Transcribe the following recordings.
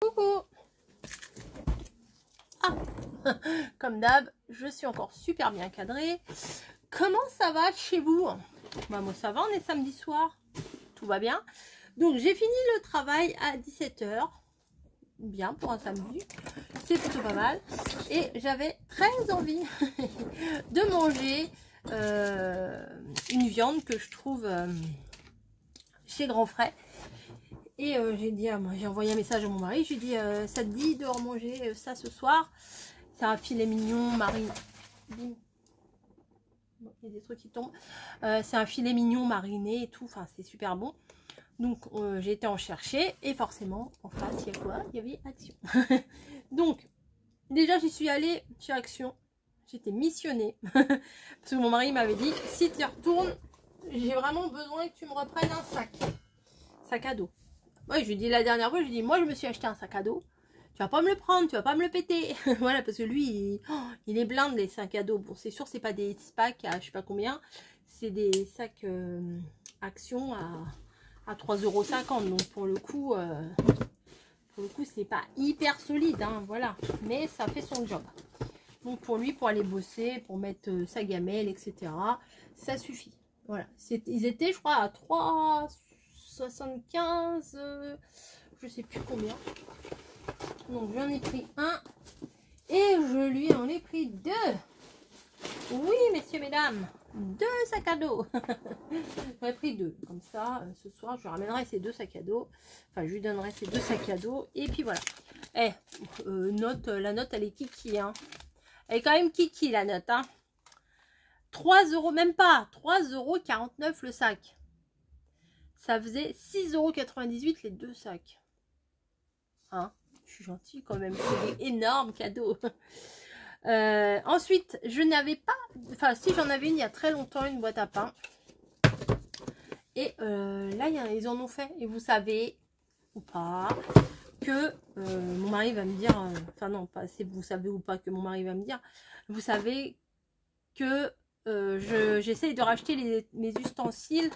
Coucou. Ah, comme d'hab, je suis encore super bien cadrée. Comment ça va chez vous? Bah moi ça va, on est samedi soir, tout va bien. Donc j'ai fini le travail à 17 h, bien pour un samedi, c'est plutôt pas mal. Et j'avais très envie de manger une viande que je trouve chez Grand Frais. Et j'ai dit, j'ai envoyé un message à mon mari, j'ai dit, ça te dit de remanger ça ce soir? C'est un filet mignon mariné. Bon, il y a des trucs qui tombent. C'est un filet mignon mariné et tout, enfin c'est super bon. Donc j'ai été en chercher et forcément en face il y a quoi? Il y avait Action. Donc déjà j'y suis allée chez Action, j'étais missionnée. Parce que mon mari m'avait dit, si tu y retournes, j'ai vraiment besoin que tu me reprennes un sac à dos. Ouais, je lui dis la dernière fois, je lui dis, moi je me suis acheté un sac à dos, tu vas pas me le prendre, tu vas pas me le péter. Voilà, parce que lui, il est blinde les sacs à dos. Bon, c'est sûr, c'est pas des packs à je sais pas combien, c'est des sacs Action à 3,50 €. Donc pour le coup, c'est pas hyper solide, hein, voilà. Mais ça fait son job. Donc pour lui, pour aller bosser, pour mettre sa gamelle, etc., ça suffit. Voilà, ils étaient, je crois, à 3,75 €, je sais plus combien. Donc j'en ai pris un et je lui en ai pris deux. Oui, messieurs, mesdames, deux sacs à dos. J'en ai pris deux. Comme ça, ce soir, je lui ramènerai ces deux sacs à dos. Enfin, je lui donnerai ces deux sacs à dos. Et puis voilà. Eh, la note, elle est kiki, hein. Elle est quand même kiki, la note, hein. 3 €, même pas. 3,49 € le sac. Ça faisait 6,98 € les deux sacs. Hein, je suis gentille quand même. C'est des énormes cadeaux. Ensuite, je n'avais pas... Enfin, si, j'en avais une il y a très longtemps, une boîte à pain. Et là, ils en ont fait. Et vous savez, ou pas, que mon mari va me dire... Enfin non, pas c'est vous savez ou pas que mon mari va me dire. Vous savez que j'essaye de racheter mes ustensiles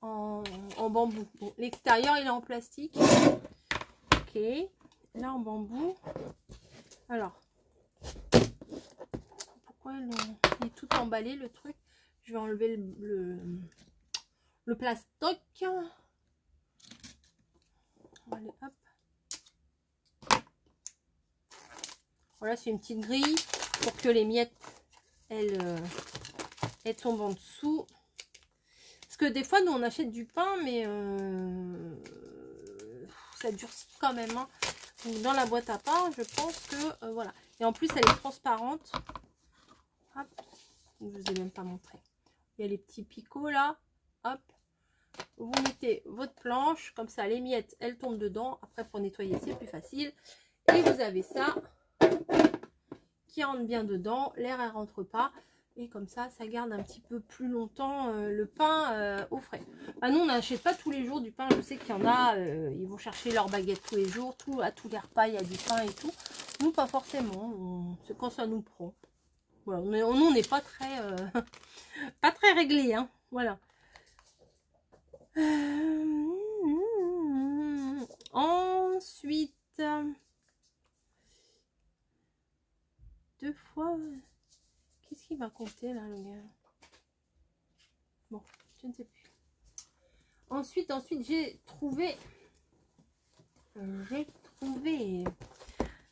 en bambou. Bon, l'extérieur, il est en plastique. Ok. Là, en bambou. Alors, pourquoi il est tout emballé le truc? Je vais enlever le plastoc. Allez, hop. Voilà, c'est une petite grille pour que les miettes, elles tombent en dessous. Parce que des fois, nous, on achète du pain, mais ça durcit quand même, hein. Donc, dans la boîte à pain, je pense que, voilà. Et en plus, elle est transparente. Hop. Je ne vous ai même pas montré. Il y a les petits picots, là. Hop. Vous mettez votre planche, comme ça les miettes elles tombent dedans. Après pour nettoyer c'est plus facile. Et vous avez ça qui rentre bien dedans, l'air elle rentre pas. Et comme ça garde un petit peu plus longtemps le pain au frais. Ah, nous on n'achète pas tous les jours du pain, je sais qu'il y en a, ils vont chercher leur baguette tous les jours, à tous les repas il y a du pain et tout. Nous pas forcément, c'est quand ça nous prend. Voilà, nous on n'est pas très, pas très réglé, hein, voilà. Ensuite, deux fois, qu'est-ce qu'il va compter là, le gars? Bon, je ne sais plus. Ensuite, j'ai trouvé,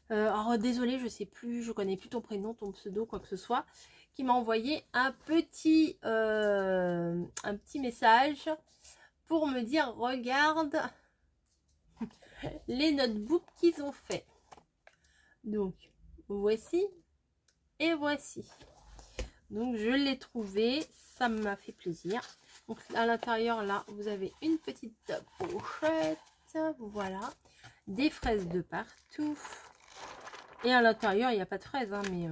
alors désolé, je sais plus, je connais plus ton prénom, ton pseudo, quoi que ce soit, qui m'a envoyé un petit message pour me dire, regarde les notebooks qu'ils ont fait. Donc voici et voici. Donc je l'ai trouvé, ça m'a fait plaisir. Donc à l'intérieur là vous avez une petite pochette, voilà, des fraises de partout. Et à l'intérieur il n'y a pas de fraises, hein, mais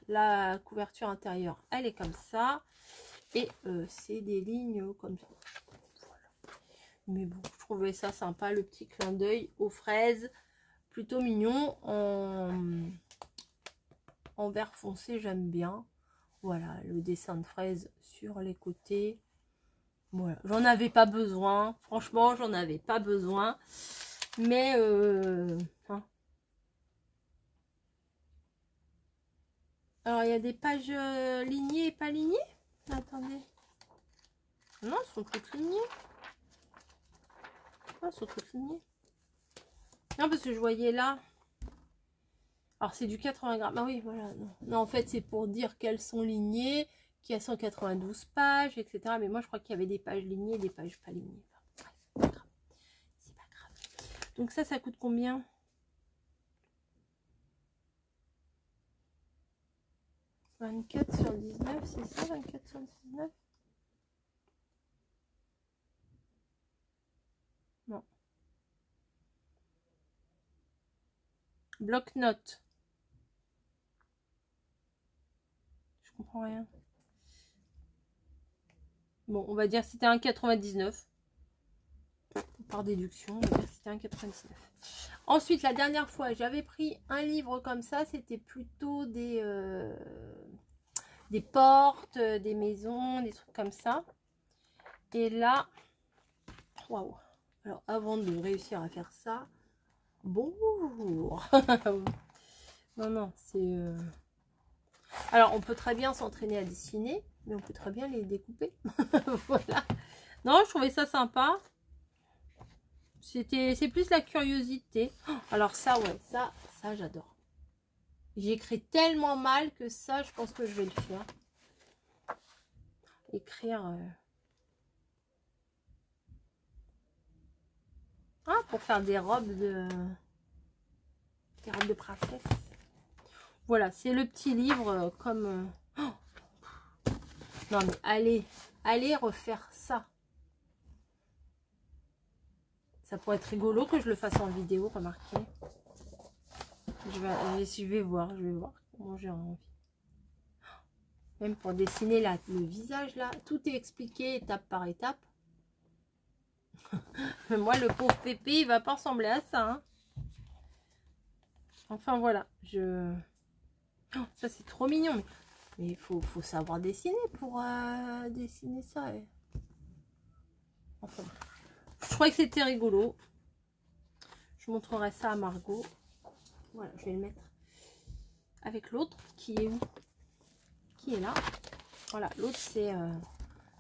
la couverture intérieure elle est comme ça. Et c'est des lignes comme ça. Voilà. Mais bon, je trouvais ça sympa, le petit clin d'œil aux fraises. Plutôt mignon, en vert foncé, j'aime bien. Voilà, le dessin de fraises sur les côtés. Voilà, j'en avais pas besoin. Franchement, j'en avais pas besoin. Mais hein. Alors il y a des pages lignées et pas lignées. Attendez. Non, elles sont toutes lignées. Ah, elles sont toutes lignées. Non, parce que je voyais là. Alors c'est du 80 grammes. Ah oui, voilà. Non, non en fait c'est pour dire qu'elles sont lignées, qu'il y a 192 pages, etc. Mais moi je crois qu'il y avait des pages lignées et des pages pas lignées. Enfin, bref, c'est pas grave. Donc ça coûte combien? 24 sur 19, c'est ça, 24 sur 19? Non. Bloc-notes. Je comprends rien. Bon, on va dire que c'était un 99. Par déduction, on va dire que c'était un 99. Ensuite, la dernière fois, j'avais pris un livre comme ça. C'était plutôt des portes, des maisons, des trucs comme ça. Et là, waouh. Alors, avant de réussir à faire ça, bonjour. Non, non, c'est... Alors, on peut très bien s'entraîner à dessiner, mais on peut très bien les découper. Voilà. Non, je trouvais ça sympa. C'est plus la curiosité. Alors ça, ouais, ça j'adore. J'écris tellement mal que ça, je pense que je vais le faire. Écrire... Ah, pour faire des robes de princesse. Voilà, c'est le petit livre comme... Oh, non mais allez refaire ça. Ça pourrait être rigolo que je le fasse en vidéo, remarquez. Je vais voir comment j'ai envie. Même pour dessiner le visage là, tout est expliqué étape par étape. Moi, le pauvre pépé, il va pas ressembler à ça. Hein. Enfin voilà, oh, ça c'est trop mignon. Mais il faut savoir dessiner pour dessiner ça. Enfin, je croyais que c'était rigolo. Je montrerai ça à Margot. Voilà, je vais le mettre avec l'autre qui est où? Qui est là. Voilà, l'autre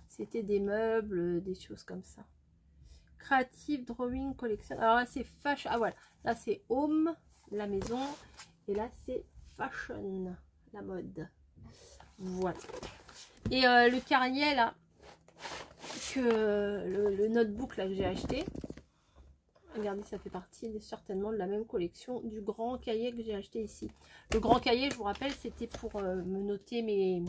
c'était des meubles, des choses comme ça. Creative Drawing Collection. Alors là c'est fashion. Ah voilà, là c'est home, la maison. Et là c'est fashion, la mode. Voilà. Et le carnet là, le notebook là que j'ai acheté. Regardez, ça fait partie certainement de la même collection du grand cahier que j'ai acheté ici. Le grand cahier, je vous rappelle, c'était pour me noter mes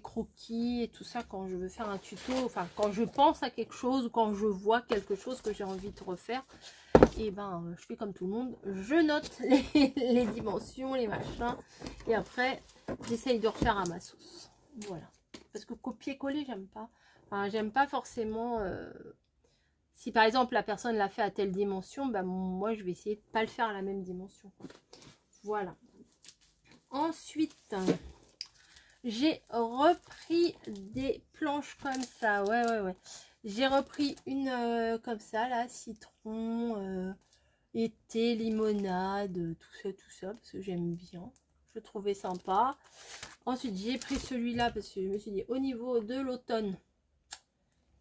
croquis et tout ça quand je veux faire un tuto. Enfin, quand je pense à quelque chose ou quand je vois quelque chose que j'ai envie de refaire. Et ben, je fais comme tout le monde. Je note les dimensions, les machins. Et après, j'essaye de refaire à ma sauce. Voilà. Parce que copier-coller, j'aime pas. Enfin, j'aime pas forcément... Si par exemple la personne l'a fait à telle dimension, ben moi je vais essayer de pas le faire à la même dimension. Voilà. Ensuite, j'ai repris des planches comme ça. Ouais. J'ai repris une comme ça, là, citron, été, limonade, tout ça, parce que j'aime bien. Je trouvais sympa. Ensuite, j'ai pris celui-là parce que je me suis dit, au niveau de l'automne,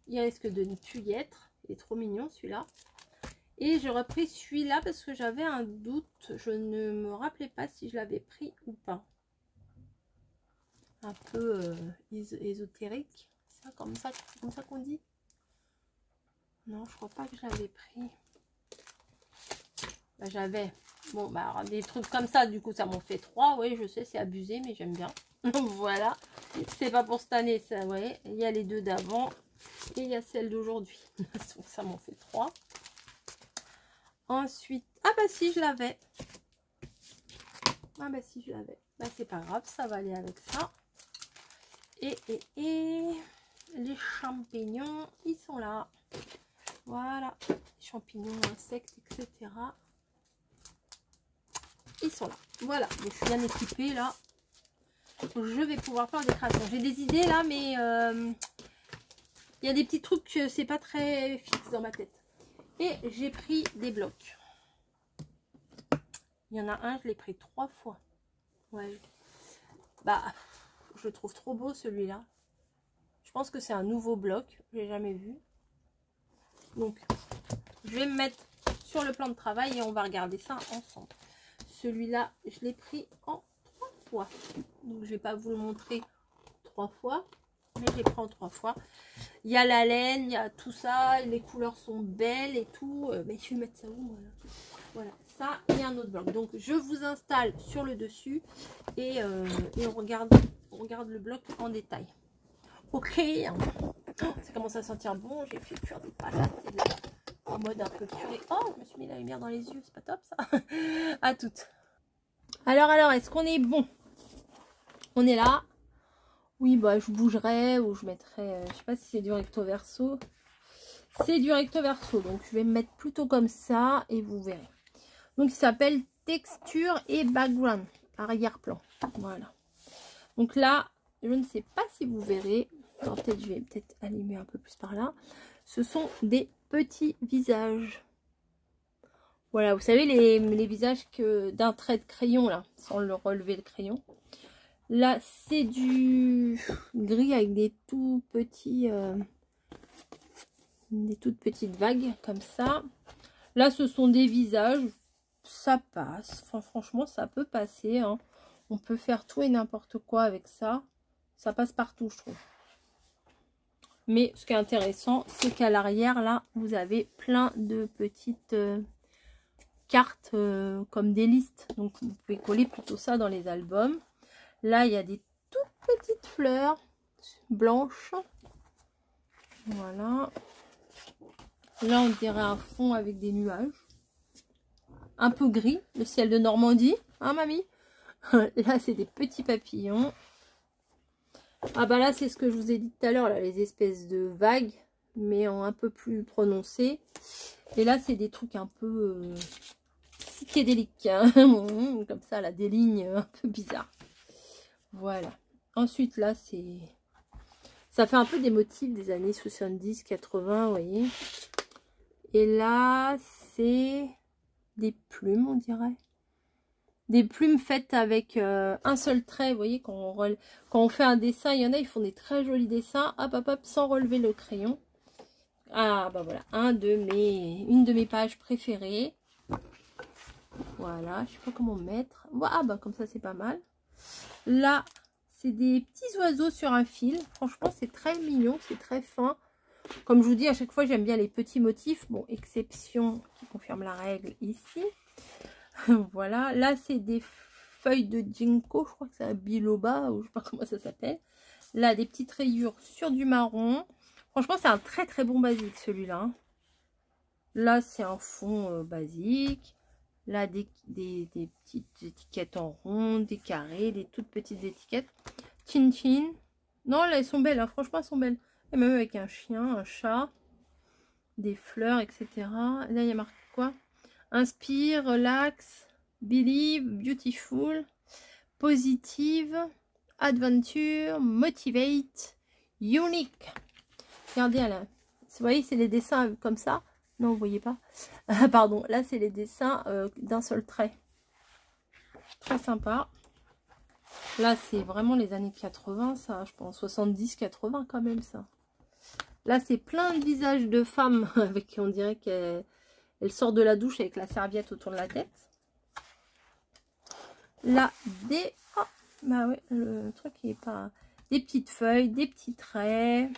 il risque de ne plus y être. Il est trop mignon celui-là. Et j'ai repris celui-là parce que j'avais un doute. Je ne me rappelais pas si je l'avais pris ou pas. Un peu ésotérique. C'est comme ça qu'on dit. Non, je crois pas que je l'avais pris. Bah, j'avais. Bon, bah, alors, des trucs comme ça, du coup, ça m'en fait 3. Oui, je sais, c'est abusé, mais j'aime bien. Voilà. C'est pas pour cette année, ça, ouais. Il y a les deux d'avant. Et il y a celle d'aujourd'hui. Donc ça m'en fait 3. Ensuite, ah bah si je l'avais. Ah bah si je l'avais. Bah c'est pas grave, ça va aller avec ça. Et les champignons, ils sont là. Voilà. Les champignons, insectes, etc. Ils sont là. Voilà. Donc, je suis bien équipée là. Je vais pouvoir faire des créations. J'ai des idées là, mais... il y a des petits trucs que c'est pas très fixe dans ma tête. Et j'ai pris des blocs. Il y en a un, je l'ai pris 3 fois. Ouais. Bah, je le trouve trop beau celui-là. Je pense que c'est un nouveau bloc. Je l'ai jamais vu. Donc, je vais me mettre sur le plan de travail et on va regarder ça ensemble. Celui-là, je l'ai pris en 3 fois. Donc, je vais pas vous le montrer 3 fois. Mais je l'ai pris en 3 fois. Il y a la laine, il y a tout ça. Les couleurs sont belles et tout. Mais je vais mettre ça où, voilà. Voilà, ça et un autre bloc. Donc, je vous installe sur le dessus et on regarde le bloc en détail. Ok, ça commence à sentir bon. J'ai fait cuire des patates en mode un peu purée. Oh, je me suis mis la lumière dans les yeux, c'est pas top ça. À toutes. Alors, est-ce qu'on est bon? On est là. Oui, bah je bougerai ou je mettrai, je sais pas si c'est du recto verso. C'est du recto verso, donc je vais me mettre plutôt comme ça et vous verrez. Donc il s'appelle texture et background, arrière-plan. Voilà. Donc là, je ne sais pas si vous verrez. Alors peut-être je vais peut-être allumer un peu plus par là. Ce sont des petits visages. Voilà, vous savez les visages d'un trait de crayon là, sans le relever le crayon. Là, c'est du gris avec des tout petits, des toutes petites vagues comme ça. Là, ce sont des visages. Ça passe. Enfin, franchement, ça peut passer. Hein. On peut faire tout et n'importe quoi avec ça. Ça passe partout, je trouve. Mais ce qui est intéressant, c'est qu'à l'arrière, là, vous avez plein de petites cartes comme des listes. Donc, vous pouvez coller plutôt ça dans les albums. Là, il y a des toutes petites fleurs blanches. Voilà. Là, on dirait un fond avec des nuages. Un peu gris, le ciel de Normandie, hein mamie? Là, c'est des petits papillons. Ah bah là, c'est ce que je vous ai dit tout à l'heure, là, les espèces de vagues, mais en un peu plus prononcé. Et là, c'est des trucs un peu psychédéliques, hein. Comme ça, là, des lignes un peu bizarres. Voilà. Ensuite, là, c'est... Ça fait un peu des motifs des années 70, 80, vous voyez. Et là, c'est... des plumes, on dirait. Des plumes faites avec un seul trait. Vous voyez, quand on fait un dessin, il y en a, ils font des très jolis dessins. Hop, hop, hop, sans relever le crayon. Ah, bah voilà, une de mes pages préférées. Voilà, je sais pas comment mettre. Ah, bah comme ça, c'est pas mal. Là, c'est des petits oiseaux sur un fil. Franchement, c'est très mignon, c'est très fin. Comme je vous dis, à chaque fois, j'aime bien les petits motifs. Bon, exception qui confirme la règle ici. Voilà. Là, c'est des feuilles de ginkgo. Je crois que c'est un biloba ou je sais pas comment ça s'appelle. Là, des petites rayures sur du marron. Franchement, c'est un très très bon basique celui-là. Là, c'est un fond basique. Là, des petites étiquettes en rond, des carrés, des toutes petites étiquettes. Chin chin. Non, là, elles sont belles. Hein. Franchement, elles sont belles. Et même avec un chien, un chat, des fleurs, etc. Là, il y a marqué quoi? Inspire, relax, believe, beautiful, positive, adventure, motivate, unique. Regardez là. Vous voyez, c'est les dessins comme ça. Non, vous voyez pas. Pardon, là, c'est les dessins d'un seul trait. Très sympa. Là, c'est vraiment les années 80, ça. Je pense 70-80 quand même, ça. Là, c'est plein de visages de femmes avec, on dirait qu'elles sortent de la douche avec la serviette autour de la tête. Là, des... Oh, bah ouais, le truc il est pas... Des petites feuilles, des petits traits.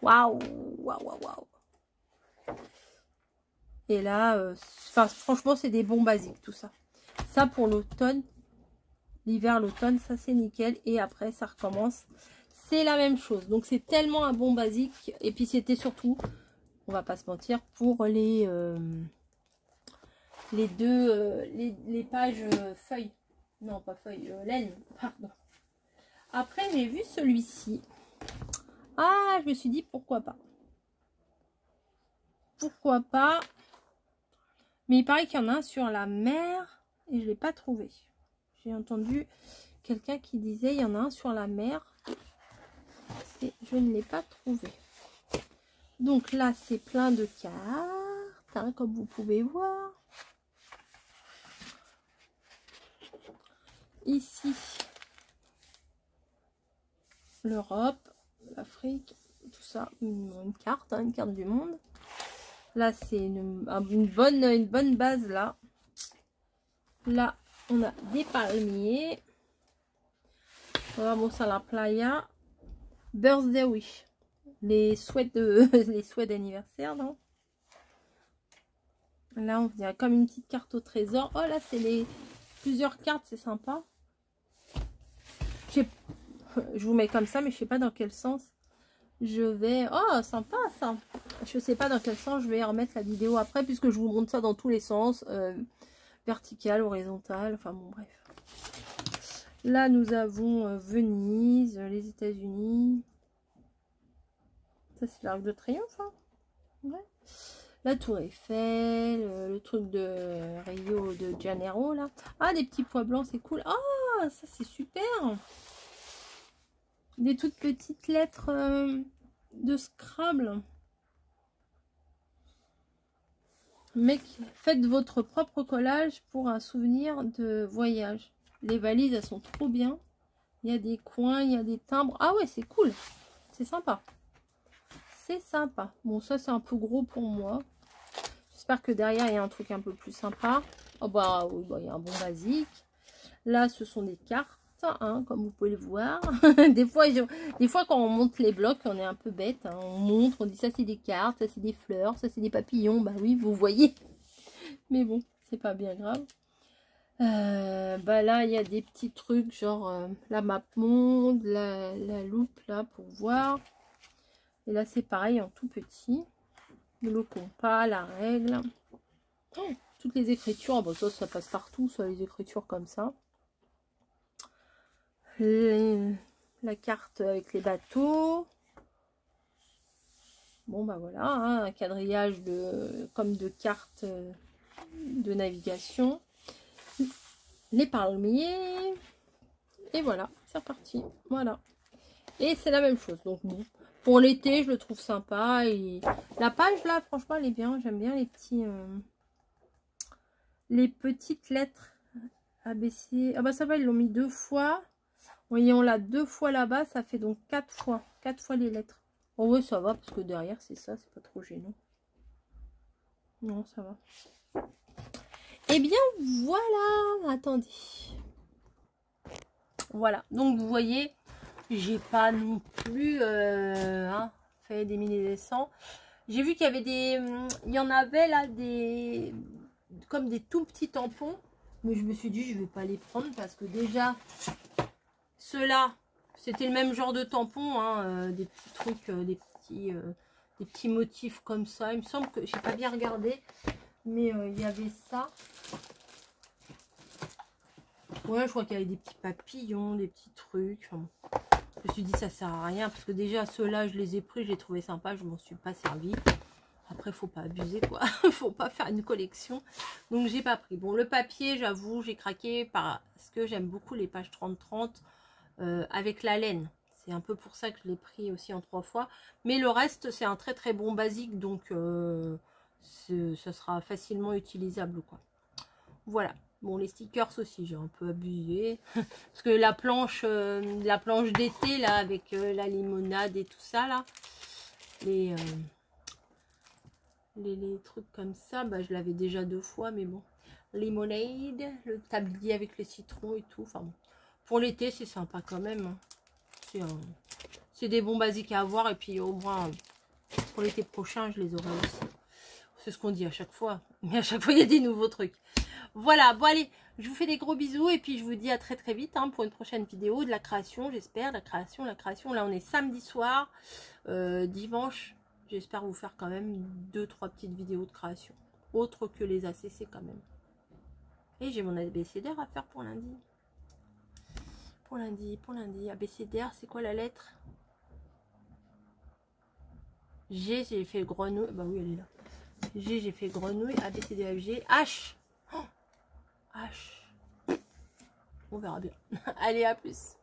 Waouh, waouh, waouh, waouh. Et là, franchement, c'est des bons basiques, tout ça. Ça, pour l'automne, l'hiver, l'automne, ça, c'est nickel. Et après, ça recommence. C'est la même chose. Donc, c'est tellement un bon basique. Et puis, c'était surtout, on va pas se mentir, pour les pages feuilles. Non, pas feuilles, laine, pardon. Après, j'ai vu celui-ci. Ah, je me suis dit, pourquoi pas. Pourquoi pas. Mais il paraît qu'il y en a un sur la mer. Et je ne l'ai pas trouvé. J'ai entendu quelqu'un qui disait, il y en a un sur la mer. Et je ne l'ai pas trouvé. Donc là, c'est plein de cartes. cartes, hein, comme vous pouvez voir. Ici, l'Europe, l'Afrique, tout ça, une carte, hein, une carte du monde. Là, c'est une bonne base, là. Là, on a des palmiers. Vamos a la playa. Birthday wish. Les souhaits d'anniversaire, non? Là, on dirait comme une petite carte au trésor. Oh, là, c'est les plusieurs cartes, c'est sympa. Je vous mets comme ça, mais je sais pas dans quel sens je vais... Oh, sympa, ça. Je sais pas dans quel sens je vais remettre la vidéo après, puisque je vous montre ça dans tous les sens. Vertical, horizontal, enfin bon, bref. Là, nous avons Venise, les États-Unis. Ça, c'est l'Arc de Triomphe, hein. Ouais. La Tour Eiffel, le truc de Rio de Janeiro, là. Ah, des petits pois blancs, c'est cool. Ah, ça, c'est super. Des toutes petites lettres de Scrabble. Mec, faites votre propre collage pour un souvenir de voyage. Les valises, elles sont trop bien. Il y a des coins, il y a des timbres. Ah ouais, c'est cool. C'est sympa. C'est sympa. Bon, ça, c'est un peu gros pour moi. J'espère que derrière, il y a un truc un peu plus sympa. Oh bah oui, bah, il y a un bon basique. Là, ce sont des cartes, hein, comme vous pouvez le voir. des fois, quand on monte les blocs, on est un peu bête. Hein. On montre, on dit ça, c'est des cartes, ça, c'est des fleurs, ça, c'est des papillons. Bah oui, vous voyez. Mais bon, c'est pas bien grave. Bah là, il y a des petits trucs, genre la map monde, la loupe, là, pour voir. Et là, c'est pareil, en tout petit. Le compas, la règle. Oh, toutes les écritures, bon, ça passe partout, soit les écritures comme ça. La carte avec les bateaux. Bon, bah voilà, hein, un quadrillage comme de cartes de navigation. Les palmiers. Et voilà, c'est reparti. Voilà. Et c'est la même chose. Donc bon, pour l'été, je le trouve sympa. Et la page là, franchement, elle est bien. J'aime bien les petites lettres ABC. Ah bah ça va, ils l'ont mis 2 fois. Vous voyez, on l'a 2 fois là-bas. Ça fait donc 4 fois. 4 fois les lettres. Oh ouais, ça va, parce que derrière, c'est ça. C'est pas trop gênant. Non, ça va. Eh bien, voilà. Attendez. Voilà. Donc, vous voyez, j'ai pas non plus fait des mini dessins. J'ai vu qu'il y avait il y en avait là comme des tout petits tampons. Mais je me suis dit, je vais pas les prendre parce que déjà, ceux-là, c'était le même genre de tampon. Hein, des petits trucs, des petits motifs comme ça. Il me semble que, j'ai pas bien regardé, mais il y avait ça. Ouais, je crois qu'il y avait des petits papillons, des petits trucs. Enfin, je me suis dit, ça sert à rien. Parce que déjà, ceux-là, je les ai pris, je les trouvais sympas. Je m'en suis pas servi. Après, faut pas abuser, quoi. Faut pas faire une collection. Donc, j'ai pas pris. Bon, le papier, j'avoue, j'ai craqué parce que j'aime beaucoup les pages 30-30 avec la laine. C'est un peu pour ça que je l'ai pris aussi en 3 fois. Mais le reste, c'est un très très bon basique. Donc, ça sera facilement utilisable, quoi. Voilà. Bon, les stickers aussi, j'ai un peu abusé. Parce que la planche d'été, là, avec la limonade et tout ça, là, les trucs comme ça, bah, je l'avais déjà 2 fois, mais bon. Limonade, le tablier avec les citrons et tout. Enfin, bon. Pour l'été, c'est sympa quand même. Hein. C'est des bons basiques à avoir. Et puis, au moins, pour l'été prochain, je les aurai aussi. C'est ce qu'on dit à chaque fois. Mais à chaque fois, il y a des nouveaux trucs. Voilà, bon allez, je vous fais des gros bisous et puis je vous dis à très très vite hein, pour une prochaine vidéo de la création, j'espère, la création. Là, on est samedi soir, dimanche, j'espère vous faire quand même 2-3 petites vidéos de création, autres que les ACC quand même. Et j'ai mon abécédaire à faire pour lundi. Pour lundi, abécédaire, c'est quoi la lettre? G, j'ai fait grenouille, bah oui, elle est là. G, j'ai fait grenouille, ABCDFG, H. H. On verra bien. Allez, à plus.